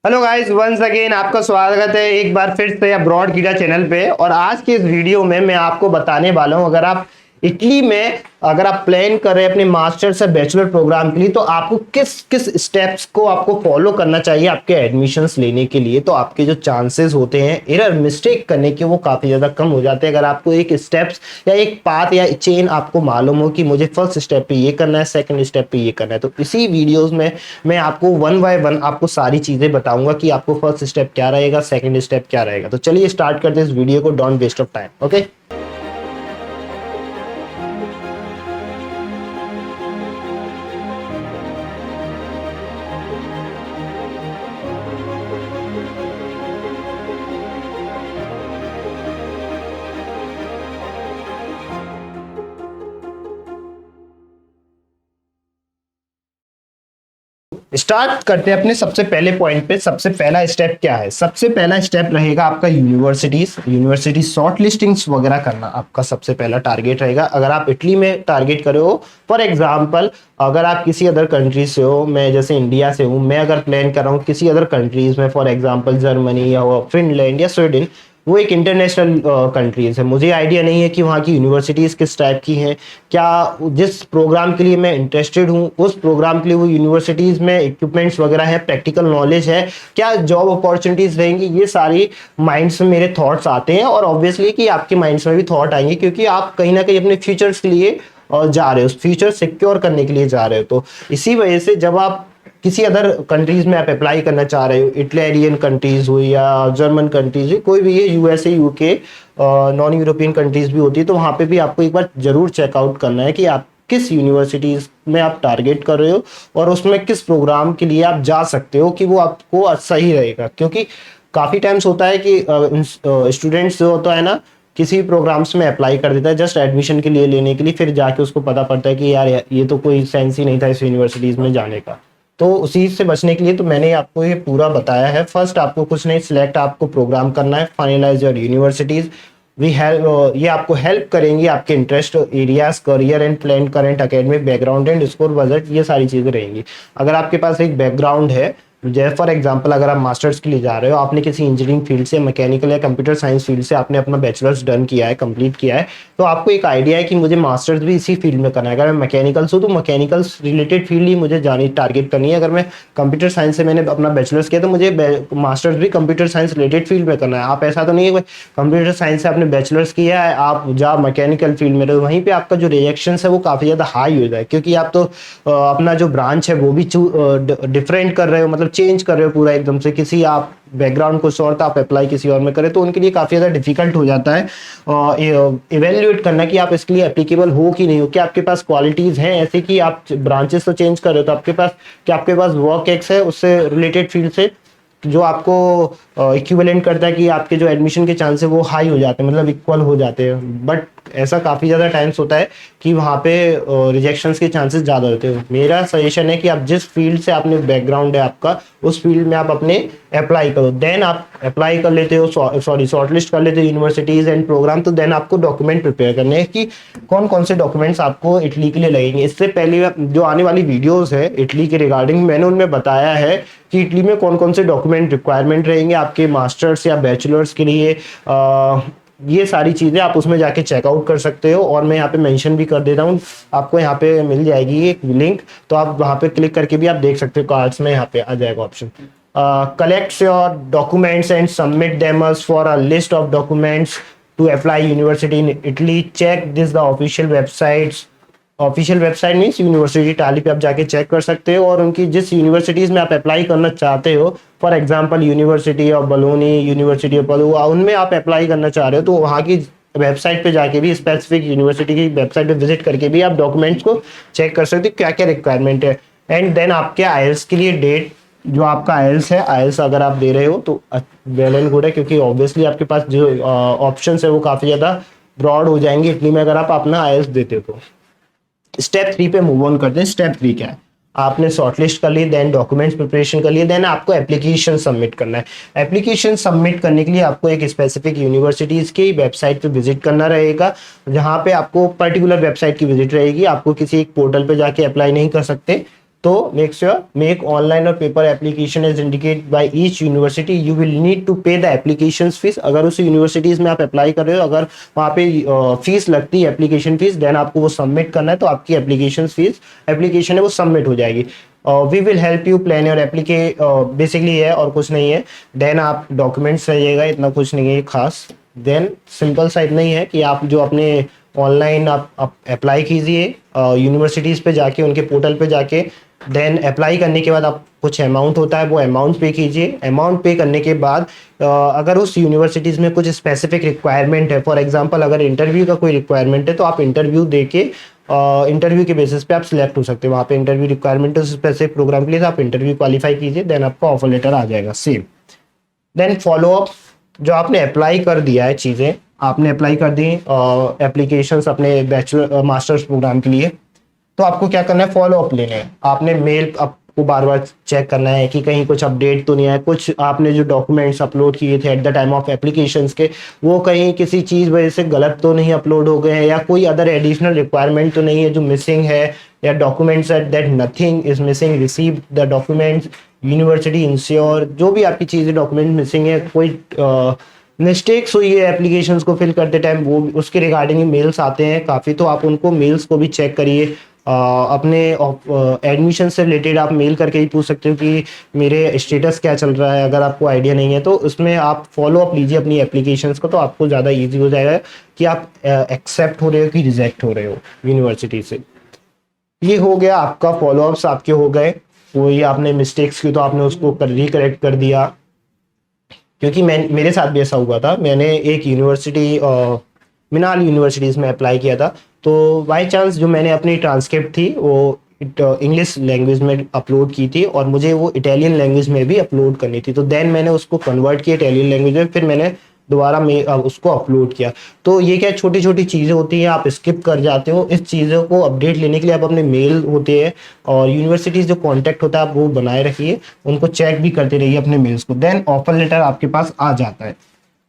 Hello guys, once again आपका स्वागत है एक बार फिर से अब्रॉड कीड़ा चैनल पे। और आज के इस वीडियो में मैं आपको बताने वाला हूं, अगर आप इटली में अगर आप प्लान कर रहे हैं अपने मास्टर्स या बैचलर प्रोग्राम के लिए, तो आपको किस किस स्टेप्स को आपको फॉलो करना चाहिए आपके एडमिशंस लेने के लिए। तो आपके जो चांसेस होते हैं एरर मिस्टेक करने के, वो काफ़ी ज़्यादा कम हो जाते हैं अगर आपको एक स्टेप्स या एक पाथ या चेन आपको मालूम हो कि मुझे फर्स्ट स्टेप पे ये करना है, सेकंड स्टेप पे ये करना है। तो इसी वीडियोस में मैं आपको वन बाय वन आपको सारी चीज़ें बताऊंगा कि आपको फर्स्ट स्टेप क्या रहेगा, सेकंड स्टेप क्या रहेगा। तो चलिए स्टार्ट करते हैं इस वीडियो को, don't waste of time. Okay, start करते हैं अपने सबसे पहले पॉइंट पे। सबसे पहला स्टेप क्या है? सबसे पहला स्टेप रहेगा आपका यूनिवर्सिटी शॉर्ट लिस्टिंग्स वगैरह करना आपका सबसे पहला टारगेट रहेगा। अगर आप इटली में टारगेट कर रहे हो, फॉर एग्जांपल अगर आप किसी अदर कंट्री से हो, मैं जैसे इंडिया से हूँ, मैं अगर प्लान कर रहा हूँ किसी अदर कंट्रीज में, फॉर एग्जांपल जर्मनी या फिनलैंड या स्वीडन, वो एक इंटरनेशनल कंट्रीज है। मुझे आइडिया नहीं है कि वहाँ की यूनिवर्सिटीज़ किस टाइप की हैं, क्या जिस प्रोग्राम के लिए मैं इंटरेस्टेड हूँ उस प्रोग्राम के लिए वो यूनिवर्सिटीज़ में इक्विपमेंट्स वगैरह है, प्रैक्टिकल नॉलेज है, क्या जॉब अपॉर्चुनिटीज़ रहेंगी। ये सारी माइंड्स में मेरे थॉट्स आते हैं, और ऑब्वियसली कि आपके माइंड्स में भी थॉट आएंगे, क्योंकि आप कहीं ना कहीं अपने फ्यूचर्स के लिए जा रहे हो, फ्यूचर सिक्योर करने के लिए जा रहे हो। तो इसी वजह से जब आप किसी अदर कंट्रीज में आप अप्लाई करना चाह रहे हो, इटलियन कंट्रीज हुई या जर्मन कंट्रीज हुई, कोई भी है, USA UK, non European countries भी होती है, तो वहाँ पे भी आपको एक बार जरूर चेकआउट करना है कि आप किस यूनिवर्सिटीज में आप टारगेट कर रहे हो और उसमें किस प्रोग्राम के लिए आप जा सकते हो कि वो आपको सही रहेगा। क्योंकि काफ़ी टाइम्स होता है कि स्टूडेंट्स जो होता है ना, किसी प्रोग्राम्स में अप्लाई कर देता है जस्ट एडमिशन के लिए लेने के लिए, फिर जाके उसको पता पड़ता है कि यार ये तो कोई सेंस ही नहीं था इस यूनिवर्सिटीज़ में जाने का। तो उसी से बचने के लिए तो मैंने आपको ये पूरा बताया है। फर्स्ट आपको कुछ नहीं, सिलेक्ट आपको प्रोग्राम करना है, finalize your universities. We help, ये आपको हेल्प करेंगी आपके interest areas, career and plan, current academic background and score, budget, ये सारी चीज़ें रहेंगी। अगर आपके पास एक बैकग्राउंड है, जैसे फॉर एग्जांपल अगर आप मास्टर्स के लिए जा रहे हो, आपने किसी इंजीनियरिंग फील्ड से, मैकेनिकल या कंप्यूटर साइंस फील्ड से आपने अपना बैचलर्स डन किया है, कंप्लीट किया है, तो आपको एक आइडिया है कि मुझे मास्टर्स भी इसी फील्ड में करना है। अगर मैं मैकेनिकल्स हूँ तो मैकेनिकल्स रिलेटेड फील्ड ही मुझे जानी, टारगेट करनी है। अगर मैं कंप्यूटर साइंस से मैंने अपना बैचलर्स किया तो मुझे मास्टर्स भी कंप्यूटर साइंस रिलेटेड फील्ड में करना है। आप ऐसा तो नहीं है कंप्यूटर साइंस से आपने बैचलर्स किया है, आप जा मैकेनिकल फील्ड में, तो वहीं पे आपका जो रिएक्शन है वो काफ़ी ज़्यादा हाई हो जाए, क्योंकि आप तो अपना जो ब्रांच है वो भी डिफरेंट कर रहे हो, मतलब चेंज कर रहे हो पूरा एकदम से। किसी आप बैकग्राउंड कुछ और था, आप अप्लाई किसी और में करें, तो उनके लिए काफ़ी ज़्यादा डिफिकल्ट हो जाता है इवेल्युएट करना कि आप इसके लिए एप्लीकेबल हो कि नहीं हो, कि आपके पास क्वालिटीज़ हैं ऐसे कि आप ब्रांचेस तो चेंज कर रहे हो, तो आपके पास क्या, आपके पास वर्क एक्स है उससे रिलेटेड फील्ड से जो आपको इक्विवेलेंट करता है कि आपके जो एडमिशन के चांस है वो हाई हो जाते हैं, मतलब इक्वल हो जाते हैं। बट ऐसा काफ़ी ज़्यादा टाइम्स होता है कि वहाँ पे रिजेक्शंस के चांसेस ज़्यादा होते हैं। मेरा सजेशन है कि आप जिस फील्ड से आपने बैकग्राउंड है आपका, उस फील्ड में आप अपने अप्लाई करो। देन आप अप्लाई कर लेते हो, सॉरी शॉर्टलिस्ट कर लेते हो यूनिवर्सिटीज़ एंड प्रोग्राम, तो देन आपको डॉक्यूमेंट प्रिपेयर करने हैं कि कौन कौन से डॉक्यूमेंट्स आपको इटली के लिए लगेंगे। इससे पहले जो आने वाली वीडियोज़ है इटली के रिगार्डिंग, मैंने उनमें बताया है कि इटली में कौन कौन से डॉक्यूमेंट रिक्वायरमेंट रहेंगे आपके मास्टर्स या बैचलर्स के लिए। ये सारी चीज़ें आप उसमें जाके चेकआउट कर सकते हो, और मैं यहाँ पे मेंशन भी कर देता हूँ, आपको यहाँ पे मिल जाएगी एक लिंक, तो आप वहाँ पे क्लिक करके भी आप देख सकते हो, कार्ड्स में यहाँ पे आ जाएगा option. Collect your documents and submit them us for a list of documents to apply university in Italy. Check this the official websites. Official website means Universitaly पे आप जाके चेक कर सकते हो, और उनकी जिस यूनिवर्सिटीज़ में आप अप्लाई करना चाहते हो, for example university of Bologna, university of Padua, उनमें आप अप्लाई करना चाह रहे हो, तो वहाँ की वेबसाइट पे जाके भी, स्पेसिफिक यूनिवर्सिटी की वेबसाइट पे विजिट करके भी आप डॉक्यूमेंट्स को चेक कर सकते हो क्या क्या रिक्वायरमेंट है। एंड देन आपके आईएलटीएस के लिए डेट, जो आपका आईएलटीएस है, आईएलटीएस अगर आप दे रहे हो तो वेल एंड गुड है, क्योंकि ऑब्वियसली आपके पास जो ऑप्शन है वो काफ़ी ज़्यादा ब्रॉड हो जाएंगे इटली में अगर आप अपना आईएलटीएस देते हो तो। स्टेप 3 पे मूव ऑन करते हैं। स्टेप 3 क्या है? आपने शॉर्टलिस्ट कर ली, देन डॉक्यूमेंट्स प्रिपरेशन कर लिए, देन आपको एप्लीकेशन सबमिट करना है। एप्लीकेशन सबमिट करने के लिए आपको एक स्पेसिफिक यूनिवर्सिटीज़ की वेबसाइट पे विजिट करना रहेगा, जहाँ पे आपको पर्टिकुलर वेबसाइट की विजिट रहेगी, आपको किसी एक पोर्टल पे जाके अप्लाई नहीं कर सकते। तो मेक ऑनलाइन और paper application as indicate by each university, you will need to pay the application fees. अगर उस यूनिवर्सिटीज में आप अप्लाई कर रहे हो, अगर वहाँ पे फीस लगती है एप्लीकेशन फीस, देन आपको वो सबमिट करना है, तो आपकी एप्लीकेशन है वो सबमिट हो जाएगी। We will help you plan your basically है और कुछ नहीं है। देन आप डॉक्यूमेंट्स रहिएगा, इतना कुछ नहीं है खास। देन सिंपल सा इतना ही है कि आप जो अपने ऑनलाइन आप अप्लाई कीजिए यूनिवर्सिटीज़ पे जाके, उनके पोर्टल पे जाके। देन अप्लाई करने के बाद आप कुछ अमाउंट होता है वो अमाउंट पे कीजिए। अमाउंट पे करने के बाद अगर उस यूनिवर्सिटीज़ में कुछ स्पेसिफिक रिक्वायरमेंट है, फॉर एग्जांपल अगर इंटरव्यू का कोई रिक्वायरमेंट है, तो आप इंटरव्यू दे के इंटरव्यू के बेसिस पे आप सिलेक्ट हो सकते हो। वहाँ पे इंटरव्यू रिक्वायरमेंट है उस स्पेसिफिक प्रोग्राम के लिए, तो आप इंटरव्यू क्वालिफाई कीजिए, देन आपका ऑफर लेटर आ जाएगा सेम। देन फॉलो अप, जो आपने अप्लाई कर दिया है चीज़ें, आपने अप्लाई कर दी एप्लीकेशंस अपने बैचलर मास्टर्स प्रोग्राम के लिए, तो आपको क्या करना है, फॉलो अप लेना है। आपने मेल आपको बार बार चेक करना है कि कहीं कुछ अपडेट तो नहीं है, कुछ आपने जो डॉक्यूमेंट्स अपलोड किए थे at the time of applications के, वो कहीं किसी चीज़ वजह से गलत तो नहीं अपलोड हो गए हैं, या कोई अदर एडिशनल रिक्वायरमेंट तो नहीं है जो मिसिंग है, या documents that nothing is missing, receive the documents, university ensure, जो भी आपकी चीज़ें डॉक्यूमेंट मिसिंग है, कोई मिस्टेक्स हुई है एप्लीकेशंस को फिल करते टाइम, वो उसके रिगार्डिंग मेल्स आते हैं काफ़ी, तो आप उनको मेल्स को भी चेक करिए। अपने एडमिशन से रिलेटेड आप मेल करके ही पूछ सकते हो कि मेरे स्टेटस क्या चल रहा है, अगर आपको आइडिया नहीं है तो उसमें आप फॉलो अप लीजिए अपनी एप्लीकेशंस को, तो आपको ज़्यादा इजी हो जाएगा कि आप एक्सेप्ट हो रहे हो कि रिजेक्ट हो रहे हो यूनिवर्सिटी से। ये हो गया आपका फॉलोअप्स आपके हो गए। वही आपने मिस्टेक्स की तो आपने उसको रिकरेक्ट कर दिया, क्योंकि मेरे साथ भी ऐसा हुआ था। मैंने एक यूनिवर्सिटी मिनाल यूनिवर्सिटीज़ में अप्लाई किया था, तो बाय चांस जो मैंने अपनी ट्रांसक्रिप्ट थी वो इंग्लिश लैंग्वेज में अपलोड की थी, और मुझे वो इटालियन लैंग्वेज में भी अपलोड करनी थी, तो देन मैंने उसको कन्वर्ट किया इटालियन लैंग्वेज में, फिर मैंने दोबारा उसको अपलोड किया। तो ये क्या छोटी छोटी चीज़ें होती हैं, आप स्किप कर जाते हो। इस चीज़ों को अपडेट लेने के लिए आप अपने मेल होते हैं और यूनिवर्सिटीज़ जो कॉन्टैक्ट होता है आप वो बनाए रखिए, उनको चेक भी करते रहिए अपने मेल्स को। देन ऑफर लेटर आपके पास आ जाता है,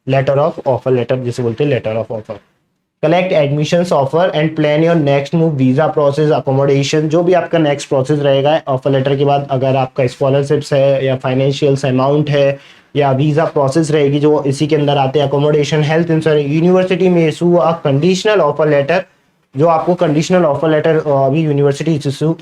लेटर ऑफ ऑफर लेटर जिसे बोलते हैं, letter of offer. Collect admissions offer and plan your next move, visa process, accommodation, जो भी आपका नेक्स्ट प्रोसेस रहेगा ऑफर लेटर के बाद। अगर आपका स्कॉलरशिप्स है या फाइनेंशियल्स अमाउंट है या वीजा प्रोसेस रहेगी जो इसी के अंदर आते हैं, अकोमोडेशन, हेल्थ इंश्योरेंस, यूनिवर्सिटी में issue a conditional offer letter, जो आपको कंडीशनल ऑफर लेटर अभी यूनिवर्सिटी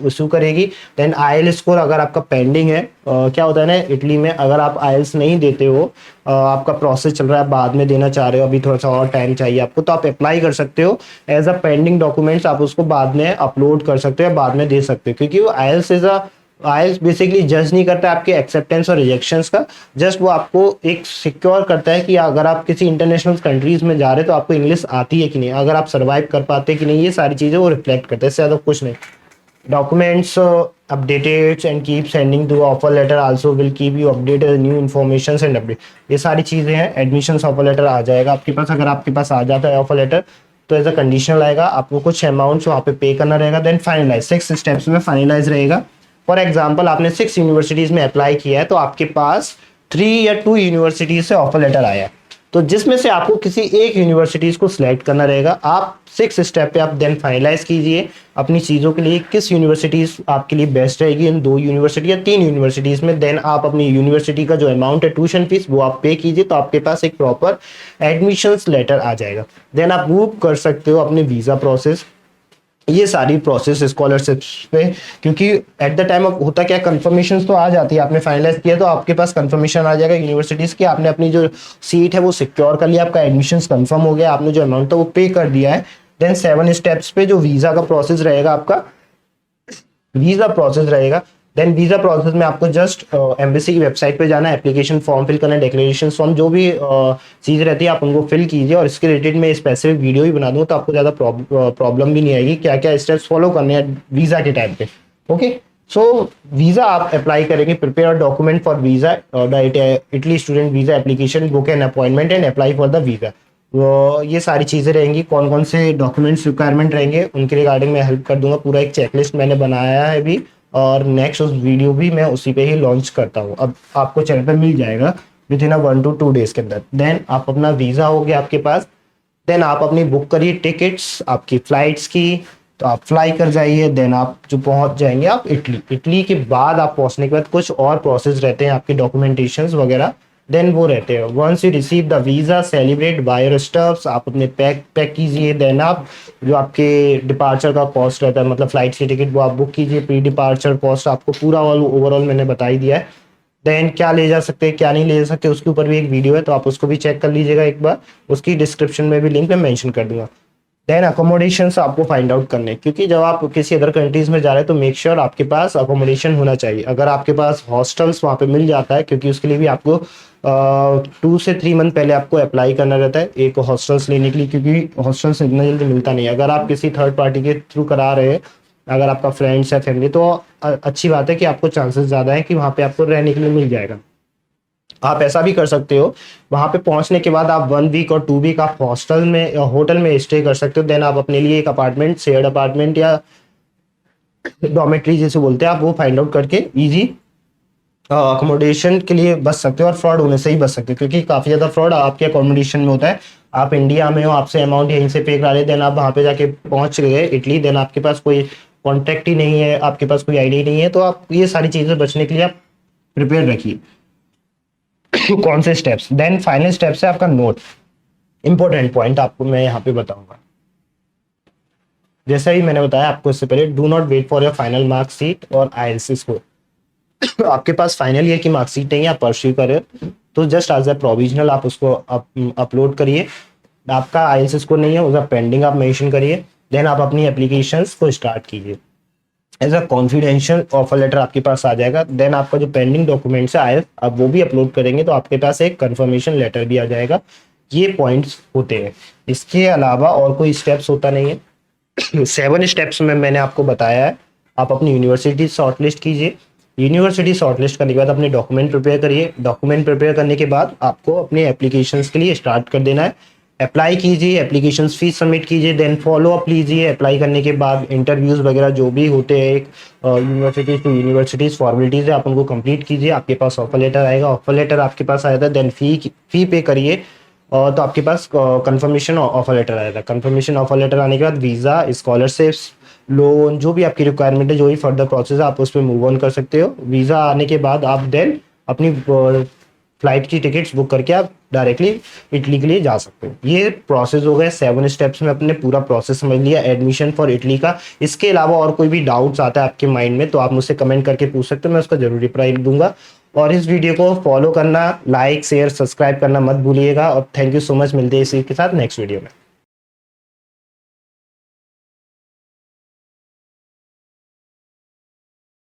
इशू करेगी। देन आईएल स्कोर अगर आपका पेंडिंग है, क्या होता है ना इटली में, अगर आप आईएल्स नहीं देते हो, आपका प्रोसेस चल रहा है, बाद में देना चाह रहे हो, अभी थोड़ा सा और टाइम चाहिए आपको, तो आप अप्लाई कर सकते हो एज अ पेंडिंग डॉक्यूमेंट्स, आप उसको बाद में अपलोड कर सकते हो, बाद में दे सकते हो, क्योंकि वो आईएल्स बेसिकली जज नहीं करता आपके एक्सेप्टेंस और रिजेक्शंस का, जस्ट वो आपको एक सिक्योर करता है कि अगर आप किसी इंटरनेशनल कंट्रीज में जा रहे हो तो आपको इंग्लिश आती है कि नहीं, अगर आप सर्वाइव कर पाते हैं कि नहीं, ये सारी चीज़ें वो रिफ्लेक्ट करते हैं, इससे ज़्यादा कुछ नहीं। Documents updated and keep sending to offer letter, also will keep you updated new information and update, ये सारी चीज़ें हैं। एडमिशन ऑफर लेटर आ जाएगा आपके पास, अगर आपके पास आ जाता है ऑफर लेटर तो एज अ कंडीशनल आएगा, आपको कुछ अमाउंट वहाँ पे पे करना रहेगा। देन फाइनलाइज, 6 स्टेप्स में फाइनलाइज रहेगा। फॉर एग्जाम्पल आपने 6 यूनिवर्सिटीज़ में अप्लाई किया है, तो आपके पास 3 या 2 यूनिवर्सिटीज़ से ऑफर लेटर आया, तो जिसमें से आपको किसी एक यूनिवर्सिटीज़ को सिलेक्ट करना रहेगा। आप 6 स्टेप पे आप देन फाइनलाइज कीजिए अपनी चीज़ों के लिए किस यूनिवर्सिटीज़ आपके लिए बेस्ट रहेगी, इन 2 यूनिवर्सिटी या 3 यूनिवर्सिटीज़ में। देन आप अपनी यूनिवर्सिटी का जो अमाउंट है ट्यूशन फीस वो आप पे कीजिए, तो आपके पास एक प्रॉपर एडमिशन्स लेटर आ जाएगा। देन आप मूव कर सकते हो अपने वीज़ा प्रोसेस, ये सारी प्रोसेस स्कॉलरशिप्स पे, क्योंकि एट द टाइम ऑफ होता क्या, कंफर्मेशन तो आ जाती है, आपने फाइनलाइज किया तो आपके पास कंफर्मेशन आ जाएगा यूनिवर्सिटीज़ की, आपने अपनी जो सीट है वो सिक्योर कर लिया, आपका एडमिशन कंफर्म हो गया, आपने जो अमाउंट था वो पे कर दिया है। देन 7 स्टेप्स पे जो वीज़ा का प्रोसेस रहेगा, आपका वीज़ा प्रोसेस रहेगा। देन वीज़ा प्रोसेस में आपको जस्ट एम्बेसी की वेबसाइट पे जाना है, एप्लीकेशन फॉर्म फिल करना है, डिक्लेरेशन फॉर्म, जो भी चीज़ रहती है आप उनको फिल कीजिए, और इसके रिलेटेड मैं स्पेसिफिक वीडियो भी बना दूँ, तो आपको ज़्यादा प्रॉब्लम भी नहीं आएगी क्या क्या स्टेप्स फॉलो करने हैं वीज़ा के टाइम पे। ओके, सो वीज़ा आप अप्लाई करेंगे, prepare document for visa, Italy student visa application, book an appointment and apply for the visa. वो ये सारी चीज़ें रहेंगी, कौन कौन से डॉक्यूमेंट्स रिक्वायरमेंट रहेंगे उनके रिगार्डिंग मैं हेल्प कर दूंगा, पूरा एक चेकलिस्ट मैंने बनाया है अभी, और नेक्स्ट उस वीडियो भी मैं उसी पे ही लॉन्च करता हूँ, अब आपको चैनल पे मिल जाएगा विद इन 1 to 2 डेज के अंदर। देन आप अपना वीज़ा हो गया आपके पास, देन आप अपनी बुक करिए टिकट्स आपकी फ़्लाइट्स की, तो आप फ्लाई कर जाइए, देन आप जो पहुंच जाएंगे आप इटली। इटली के बाद आप पहुंचने के बाद कुछ और प्रोसेस रहते हैं आपके डॉक्यूमेंटेशंस वगैरह, देन वो रहते हैं। Once you receive the visa celebrate by your stuffs, आप अपने पैक कीजिए। देन आप जो आपके डिपार्चर का कॉस्ट रहता है, मतलब फ्लाइट की टिकट, वो आप बुक कीजिए। प्री डिपार्चर कॉस्ट आपको पूरा ओवरऑल मैंने बता ही दिया है। देन क्या ले जा सकते हैं क्या नहीं ले जा सकते उसके ऊपर भी एक वीडियो है, तो आप उसको भी चेक कर लीजिएगा एक बार, उसकी डिस्क्रिप्शन में भी लिंक मैं मेंशन कर दूंगा। देन अकोमोडेशन आपको फाइंड आउट करने, क्योंकि जब आप किसी अदर कंट्रीज में जा रहे हैं तो मेक श्योर आपके पास अकोमोडेशन होना चाहिए। अगर आपके पास हॉस्टल्स वहाँ पे मिल जाता है, क्योंकि उसके लिए भी आपको 2 से 3 मंथ पहले आपको अप्लाई करना रहता है एक हॉस्टल्स लेने के लिए, क्योंकि हॉस्टल्स इतना जल्दी मिलता नहीं है। अगर आप किसी थर्ड पार्टी के थ्रू करा रहे हैं, अगर आपका फ्रेंड्स है फैमिली, तो अच्छी बात है कि आपको चांसेस ज़्यादा है कि वहाँ पे आपको रहने के लिए मिल जाएगा। आप ऐसा भी कर सकते हो, वहां पे पहुंचने के बाद आप 1 वीक और 2 वीक आप हॉस्टल में या होटल में स्टे कर सकते हो। देन आप अपने लिए एक अपार्टमेंट, शेयर्ड अपार्टमेंट या डॉर्मेट्री जैसे बोलते हैं, आप वो फाइंड आउट करके इजी अकोमोडेशन के लिए बच सकते हो और फ्रॉड होने से ही बच सकते हो, क्योंकि काफी ज्यादा फ्रॉड आपके अकोमोडेशन में होता है। आप इंडिया में हो, आपसे अमाउंट यहीं से पे करा ले, देन आप वहां पे जाके पहुंच गए इटली, देन आपके पास कोई कॉन्टेक्ट ही नहीं है, आपके पास कोई आईडी नहीं है, तो आप ये सारी चीजें बचने के लिए आप प्रिपेयर रखिए। कौन से स्टेप्स, देन फाइनल स्टेप्स है आपका नोट। इंपॉर्टेंट पॉइंट आपको मैं यहाँ पे बताऊंगा। जैसा ही मैंने बताया आपको इससे पहले, do not wait for your final marksheet और आईएलटीएस स्कोर। आपके पास फाइनल ईयर की मार्कशीट नहीं है, आप परस्यू करें तो जस्ट एज ए प्रोविजनल आप उसको अपलोड करिए। आपका आईएलटीएस स्कोर नहीं है, उसका पेंडिंग आप मेंशन करिए। देन आप अपनी एप्लीकेशंस को स्टार्ट कीजिए। As a confidential offer letter आपके पास आ जाएगा। देन आपका जो पेंडिंग डॉक्यूमेंट्स है आईएलटीएस, आप वो भी अपलोड करेंगे तो आपके पास एक कंफर्मेशन लेटर भी आ जाएगा। ये पॉइंट्स होते हैं, इसके अलावा और कोई स्टेप्स होता नहीं है। 7 स्टेप्स में मैंने आपको बताया है। आप अपनी यूनिवर्सिटी शॉर्टलिस्ट कीजिए। यूनिवर्सिटी शॉर्टलिस्ट करने के बाद अपने डॉक्यूमेंट प्रिपेयर करिए। डॉक्यूमेंट प्रिपेयर करने के बाद आपको अपने एप्लीकेशंस के लिए स्टार्ट कर देना है। अप्लाई कीजिए, एप्लीकेशन फीस सबमिट कीजिए, देन फॉलो अप लीजिए। अप्लाई करने के बाद इंटरव्यूज वगैरह जो भी होते हैं, एक यूनिवर्सिटीज टू यूनिवर्सिटीज फॉर्मेलिटीज है, आप उनको कंप्लीट कीजिए। आपके पास ऑफर लेटर आएगा, ऑफर लेटर आपके पास आया था, देन फी पे करिए और तो आपके पास कंफर्मेशन ऑफर लेटर आया था। कंफर्मेशन ऑफर लेटर आने के बाद वीज़ा, स्कॉलरशिप्स, लोन, जो भी आपकी रिक्वायरमेंट है, जो भी फर्दर प्रोसेस है, आप उस पर मूव ऑन कर सकते हो। वीज़ा आने के बाद आप देन अपनी फ्लाइट की टिकट्स बुक करके आप डायरेक्टली इटली के लिए जा सकते हो। ये प्रोसेस हो गया 7 स्टेप्स में अपने पूरा प्रोसेस समझ लिया एडमिशन फॉर इटली का। इसके अलावा और कोई भी डाउट्स आता है आपके माइंड में तो आप मुझसे कमेंट करके पूछ सकते हो, मैं उसका जरूर रिप्लाई दूंगा। और इस वीडियो को फॉलो करना, लाइक शेयर सब्सक्राइब करना मत भूलिएगा। और थैंक यू सो मच, मिलते हैं इसी के साथ नेक्स्ट वीडियो में।